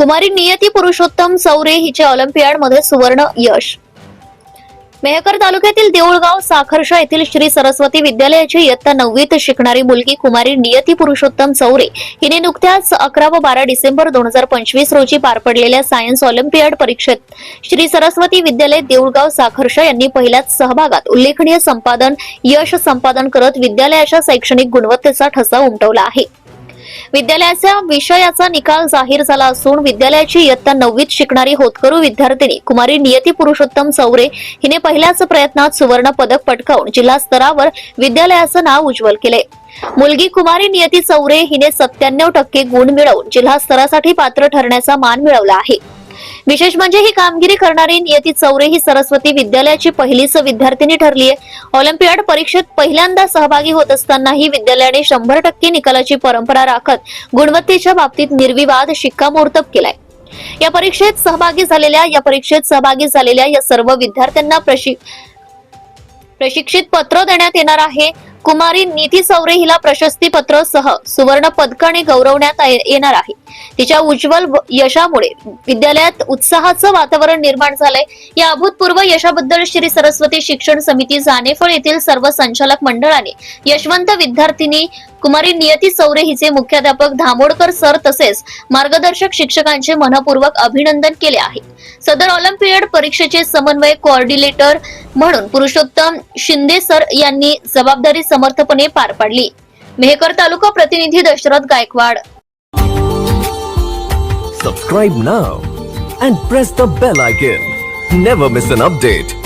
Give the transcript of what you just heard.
कुमारी नियती पुरुषोत्तम चौरे हिचे ऑलिम्पियाडमध्ये सुवर्ण यश। मेहकर तालुक्यातील देऊळगाव साखरशा येथील श्री सरस्वती विद्यालयाची इयत्ता 9वीत शिकणारी मुलगी कुमारी नियती पुरुषोत्तम चौरे हिने नुकत्याच 11 व 12 डिसेंबर 2025 रोजी पार पडलेल्या सायन्स ऑलिम्पियाड परीक्षेत श्री सरस्वती विद्यालय देऊळगाव साखरशा यांनी पहिल्याच सहभागात उल्लेखनीय यश संपादन करत विद्यालयाच्या शैक्षणिक गुणवत्तेचा ठसा उमटवला आहे। विद्यालयाच्या विषयाचा निकाल जाहीर झाला असून विद्यालयाची इयत्ता 9वीत शिकणारी होतकरू विद्यार्थिनी कुमारी नियती पुरुषोत्तम चौरे हिने पहिल्याच प्रयत्नात सुवर्ण पदक पटकावून जिल्हा स्तरावर विद्यालयाचं नाव उज्ज्वल केले। मुलगी कुमारी नियती चौरे हिने 97% गुण मिळवून जिल्हा स्तरासाठी पात्र ठरण्याचा मान मिळवला आहे। विशेष म्हणजे ही कामगिरी करणारी नियती चौरे ही सरस्वती विद्यालयाची पहिलीच विद्यार्थिनी ठरली आहे। ऑलिम्पियाड परीक्षेत पहिल्यांदा सहभागी होत असतानाही विद्यालयाने 100% निकालाची परंपरा राखत गुणवत्तेच्या बाबतीत निर्विवाद शिक्कामोर्तब केलाय। या परीक्षेत सहभागी झालेल्या या सर्व विद्यार्थ्यांना प्रशिक्षित पत्र देण्यात येणार आहे। कुमारी नियती चौरे हिला प्रशस्ती पत्र सह सुवर्ण पदकाने गौरवण्यात येणार आहे। तिच्या उज्ज्वल यशामुळे विद्यालयात उत्साहाचं वातावरण निर्माण झालंय। या अभूतपूर्व यशाबद्दल श्री सरस्वती शिक्षण समिती जानेफळ येथील सर्व संचालक मंडळाने यशवंत विद्यार्थिनी कुमारी नियती चौरे हिचे मुख्याध्यापक धामोडकर सर तसेच मार्गदर्शक शिक्षकांचे मनपूर्वक अभिनंदन केले आहे। सदर ऑलिम्पियाड परीक्षेचे समन्वय कोऑर्डिनेटर म्हणून पुरुषोत्तम शिंदे सर यांनी जबाबदारी समर्थपणे पार पाडली। मेहकर तालुका प्रतिनिधी Dasharath Gaikwad. Subscribe now and press the bell icon. Never miss an update.